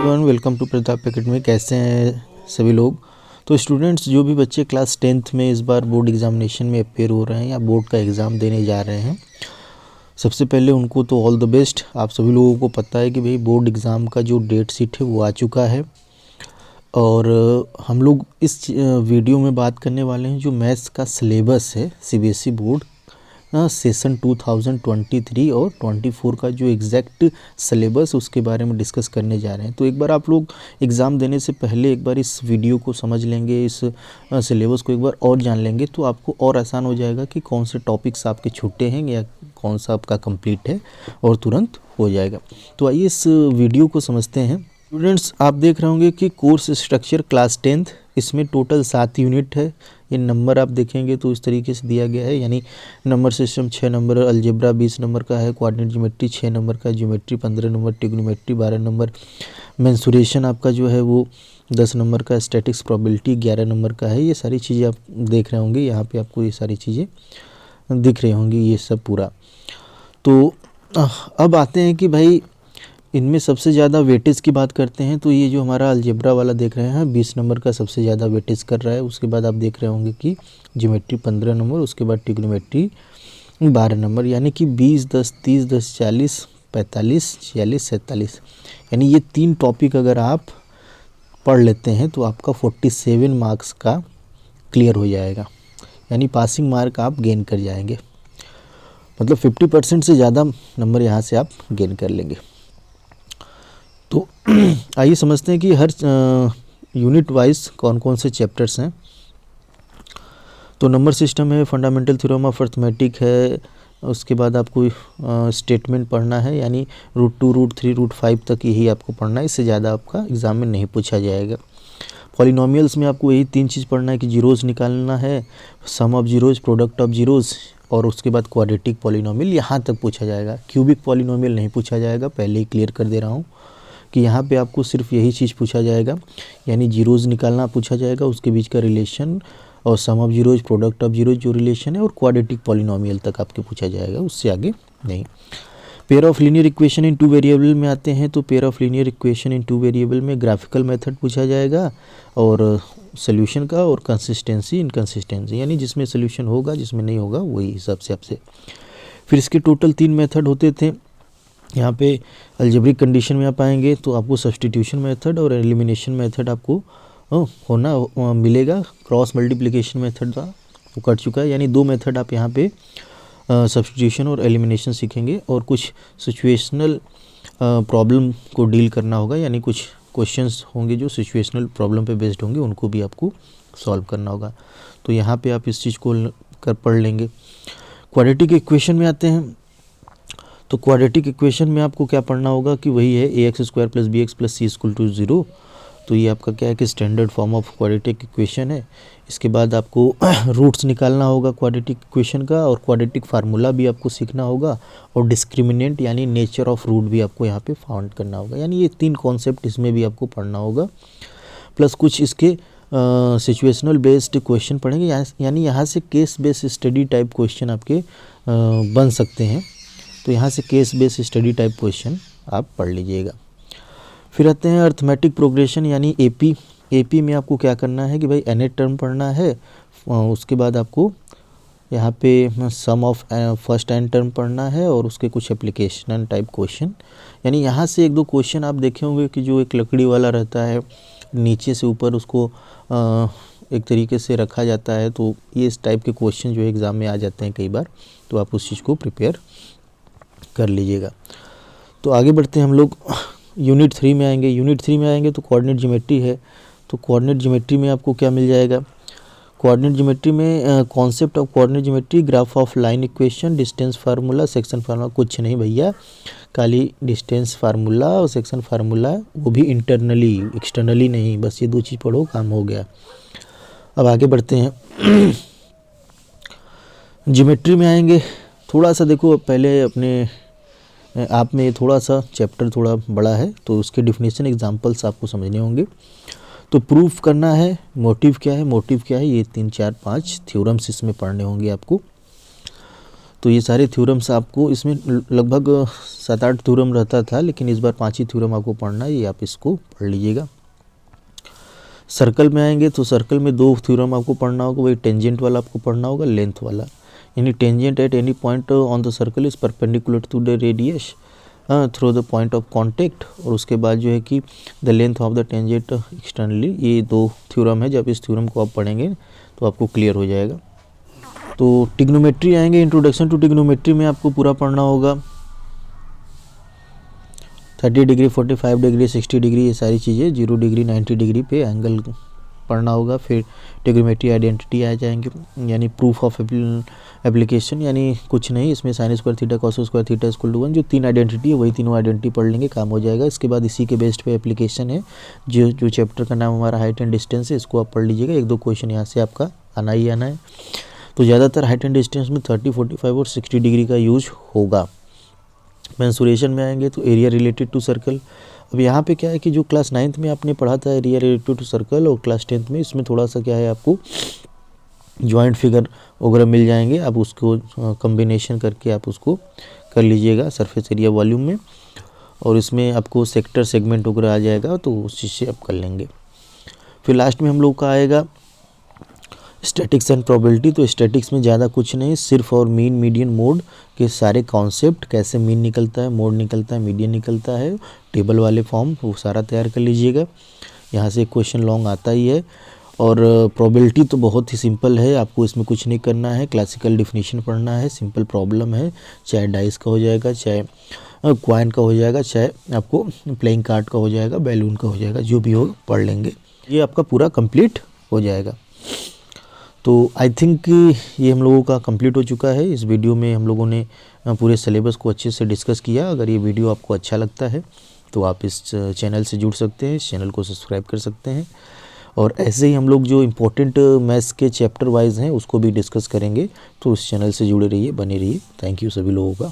Welcome to Pratap academy. कैसे हैं सभी लोग। तो स्टूडेंट्स, जो भी बच्चे क्लास 10th में इस बार बोर्ड एग्जामिनेशन में अपेयर हो रहे हैं या बोर्ड का एग्ज़ाम देने जा रहे हैं, सबसे पहले उनको तो ऑल द बेस्ट। आप सभी लोगों को पता है कि भाई बोर्ड एग्ज़ाम का जो डेट शीट है वो आ चुका है और हम लोग इस वीडियो में बात करने वाले हैं जो मैथ्स का सिलेबस है सीबीएसई बोर्ड सेशन 2023 और 24 का जो एग्जैक्ट सिलेबस उसके बारे में डिस्कस करने जा रहे हैं। तो एक बार आप लोग एग्ज़ाम देने से पहले एक बार इस वीडियो को समझ लेंगे, इस सिलेबस को एक बार और जान लेंगे तो आपको और आसान हो जाएगा कि कौन से टॉपिक्स आपके छूटे हैं या कौन सा आपका कंप्लीट है और तुरंत हो जाएगा। तो आइए इस वीडियो को समझते हैं। स्टूडेंट्स, आप देख रहे होंगे कि कोर्स स्ट्रक्चर क्लास 10th, इसमें टोटल 7 यूनिट है। ये नंबर आप देखेंगे तो इस तरीके से दिया गया है, यानी number system 6 number, algebra 20 number का है, कोऑर्डिनेट ज्योमेट्री 6 नंबर का, geometry 15 number, trigonometry 12 number, mensuration आपका जो है वो 10 नंबर का, स्टैटिक्स प्रोबेबिलिटी 11 नंबर का है। ये सारी चीज़ें आप देख रहे होंगे, यहाँ पे आपको ये सारी चीज़ें दिख रही होंगी, ये सब पूरा। तो अब आते हैं कि भाई इनमें सबसे ज़्यादा वेटेज की बात करते हैं तो ये जो हमारा अलजेब्रा वाला देख रहे हैं 20 नंबर का सबसे ज़्यादा वेटेज कर रहा है। उसके बाद आप देख रहे होंगे कि ज्योमेट्री 15 नंबर, उसके बाद ट्रिग्नोमेट्री 12 नंबर, यानी कि 20, 10, 30, 10, 40, 45, 46, 47, यानी ये 3 टॉपिक अगर आप पढ़ लेते हैं तो आपका 47 मार्क्स का क्लियर हो जाएगा, यानी पासिंग मार्क आप गेन कर जाएंगे। मतलब 50% से ज़्यादा नंबर यहाँ से आप गेन कर लेंगे। तो आइए समझते हैं कि हर यूनिट वाइज कौन कौन से चैप्टर्स हैं। तो नंबर सिस्टम है, फंडामेंटल थ्योरम ऑफ अर्थमेटिक है, उसके बाद आपको स्टेटमेंट पढ़ना है, यानी √2, √3, √5 तक यही आपको पढ़ना है, इससे ज़्यादा आपका एग्ज़ाम में नहीं पूछा जाएगा। पॉलिनोमियल्स में आपको यही 3 चीज़ पढ़ना है कि जीरोज़ निकालना है, sum of zeros, product of zeros, और उसके बाद क्वाड्रेटिक पॉलिनोमियल यहाँ तक पूछा जाएगा। क्यूबिक पॉलिनोमियल नहीं पूछा जाएगा, पहले ही क्लियर कर दे रहा हूँ कि यहाँ पे आपको सिर्फ यही चीज़ पूछा जाएगा, यानी जीरोज़ निकालना पूछा जाएगा, उसके बीच का रिलेशन, और sum of zeros, product of zeros जो रिलेशन है, और क्वाड्रेटिक पॉलिनोमियल तक आपके पूछा जाएगा, उससे आगे नहीं। Pair of linear equation in 2 variable में आते हैं तो pair of linear equation in 2 variable में ग्राफिकल मेथड पूछा जाएगा और सोल्यूशन का, और कंसिस्टेंसी, इनकंसिस्टेंसी, यानी जिसमें सोल्यूशन होगा जिसमें नहीं होगा वही हिसाब से आपसे। फिर इसके टोटल 3 मेथड होते थे। यहाँ पे अलजेब्रिक कंडीशन में आप आएंगे तो आपको सब्स्टिट्यूशन मेथड और एलिमिनेशन मेथड आपको मिलेगा। क्रॉस मल्टीप्लिकेशन मेथड का वो कट चुका है, यानी 2 मेथड आप यहाँ पे सब्स्टिट्यूशन और एलिमिनेशन सीखेंगे, और कुछ सिचुएशनल प्रॉब्लम को डील करना होगा, यानी कुछ क्वेश्चंस होंगे जो सिचुएशनल प्रॉब्लम पे बेस्ड होंगे, उनको भी आपको सॉल्व करना होगा। तो यहाँ पे आप इस चीज़ को कर पढ़ लेंगे। क्वाड्रेटिक इक्वेशन में आते हैं तो क्वाड्रेटिक इक्वेशन में आपको क्या पढ़ना होगा कि वही है ax² + bx + c = 0। तो ये आपका क्या है कि standard form of quadratic equation है। इसके बाद आपको रूट्स निकालना होगा क्वाड्रेटिक इक्वेशन का, और क्वाड्रेटिक फार्मूला भी आपको सीखना होगा, और डिस्क्रिमिनेंट यानी नेचर ऑफ रूट भी आपको यहाँ पे फाउंड करना होगा। यानी ये 3 कॉन्सेप्ट इसमें भी आपको पढ़ना होगा, प्लस कुछ इसके सिचुएशनल बेस्ड क्वेश्चन पढ़ेंगे, यानी यहाँ से case based study type question आपके बन सकते हैं। तो यहाँ से case based study type question आप पढ़ लीजिएगा। फिर आते हैं अर्थमेटिक प्रोग्रेशन यानी एपी में आपको क्या करना है कि भाई nth टर्म पढ़ना है, उसके बाद आपको यहाँ पे सम ऑफ फर्स्ट n टर्म पढ़ना है, और उसके कुछ एप्लीकेशन टाइप क्वेश्चन, यानी यहाँ से 1-2 क्वेश्चन आप देखे होंगे कि जो एक लकड़ी वाला रहता है, नीचे से ऊपर उसको एक तरीके से रखा जाता है, तो ये इस टाइप के क्वेश्चन जो एग्ज़ाम में आ जाते हैं कई बार, तो आप उस चीज़ को प्रिपेयर कर लीजिएगा। तो आगे बढ़ते हैं हम लोग यूनिट 3 में आएंगे। यूनिट 3 में आएंगे तो कोऑर्डिनेट ज्योमेट्री है। तो कोऑर्डिनेट ज्योमेट्री में आपको क्या मिल जाएगा, कोऑर्डिनेट ज्योमेट्री में concept of coordinate geometry, graph of line equation, distance formula, section formula, कुछ नहीं भैया, खाली डिस्टेंस फार्मूला और सेक्शन फार्मूला, वो भी इंटरनली, एक्सटर्नली नहीं, बस ये 2 चीज़ पढ़ो, काम हो गया। अब आगे बढ़ते हैं ज्योमेट्री में आएंगे। थोड़ा सा देखो, पहले अपने आप में थोड़ा सा चैप्टर थोड़ा बड़ा है, तो उसके डिफिनेशन एग्जांपल्स आपको समझने होंगे। तो प्रूफ करना है, मोटिव क्या है, ये 3, 4, 5 थ्योरम्स इसमें पढ़ने होंगे आपको। तो ये सारे थ्योरम्स आपको इसमें लगभग 7-8 थ्योरम रहता था, लेकिन इस बार 5 ही थ्योरम आपको पढ़ना है, ये आप इसको पढ़ लीजिएगा। सर्कल में आएंगे तो सर्कल में 2 थ्योरम आपको पढ़ना होगा, वही टेंजेंट वाला आपको पढ़ना होगा, लेंथ वाला। यानी tangent at any point on the circle is perpendicular to the radius through the point of contact, और उसके बाद जो है कि the length of the tangent externally. ये 2 थ्योरम है, जब इस थ्योरम को आप पढ़ेंगे तो आपको क्लियर हो जाएगा। तो टिग्नोमेट्री आएंगे, इंट्रोडक्शन टू टिग्नोमेट्री में आपको पूरा पढ़ना होगा। 30 डिग्री, 45 डिग्री, 60 डिग्री, ये सारी चीज़ें, 0 डिग्री, 90 डिग्री पे एंगल पढ़ना होगा। फिर टिग्नोमेट्री आइडेंटिटी आ जाएंगे, यानी प्रूफ ऑफ एप्लीकेशन, यानी कुछ नहीं, इसमें sine square theta cos square theta equal to 1, जो 3 आइडेंटिटी है वही तीनों आइडेंटिटी पढ़ लेंगे, काम हो जाएगा। इसके बाद इसी के बेस्ड पे एप्लीकेशन है, जो चैप्टर का नाम हमारा हाइट एंड डिस्टेंस है, इसको आप पढ़ लीजिएगा। 1-2 क्वेश्चन यहाँ से आपका आना ही आना है। तो ज़्यादातर हाइट एंड डिस्टेंस में 30, 45 और 60 डिग्री का यूज होगा। मेंसुरेशन में आएंगे तो एरिया रिलेटेड टू सर्कल। अब यहाँ पे क्या है कि जो क्लास 9th में आपने पढ़ा था एरिया रिलेटेड टू सर्कल, और क्लास 10th में इसमें थोड़ा सा क्या है, आपको जॉइंट फिगर वगैरह मिल जाएंगे, आप उसको कम्बिनेशन करके आप उसको कर लीजिएगा सरफेस एरिया वॉल्यूम में, और इसमें आपको सेक्टर सेगमेंट वगैरह आ जाएगा, तो उस चीज़ से आप कर लेंगे। फिर लास्ट में हम लोग का आएगा स्टैटिक्स एंड प्रोबेबिलिटी। तो स्टैटिक्स में ज़्यादा कुछ नहीं, सिर्फ और मीन, मीडियन, मोड के सारे कॉन्सेप्ट, कैसे मीन निकलता है, मोड निकलता है, मीडियन निकलता है, टेबल वाले फॉर्म, वो सारा तैयार कर लीजिएगा। यहाँ से क्वेश्चन लॉन्ग आता ही है। और प्रोबेबिलिटी तो बहुत ही सिंपल है, आपको इसमें कुछ नहीं करना है, क्लासिकल डिफिनीशन पढ़ना है, सिंपल प्रॉब्लम है, चाहे डाइस का हो जाएगा, चाहे क्वाइन का हो जाएगा, चाहे आपको प्लेइंग कार्ड का हो जाएगा, बैलून का हो जाएगा, जो भी हो पढ़ लेंगे, ये आपका पूरा कंप्लीट हो जाएगा। तो आई थिंक ये हम लोगों का कंप्लीट हो चुका है। इस वीडियो में हम लोगों ने पूरे सिलेबस को अच्छे से डिस्कस किया। अगर ये वीडियो आपको अच्छा लगता है तो आप इस चैनल से जुड़ सकते हैं, इस चैनल को सब्सक्राइब कर सकते हैं, और ऐसे ही हम लोग जो इम्पोर्टेंट मैथ्स के चैप्टर वाइज हैं उसको भी डिस्कस करेंगे। तो इस चैनल से जुड़े रहिए, बने रहिए। थैंक यू सभी लोगों का।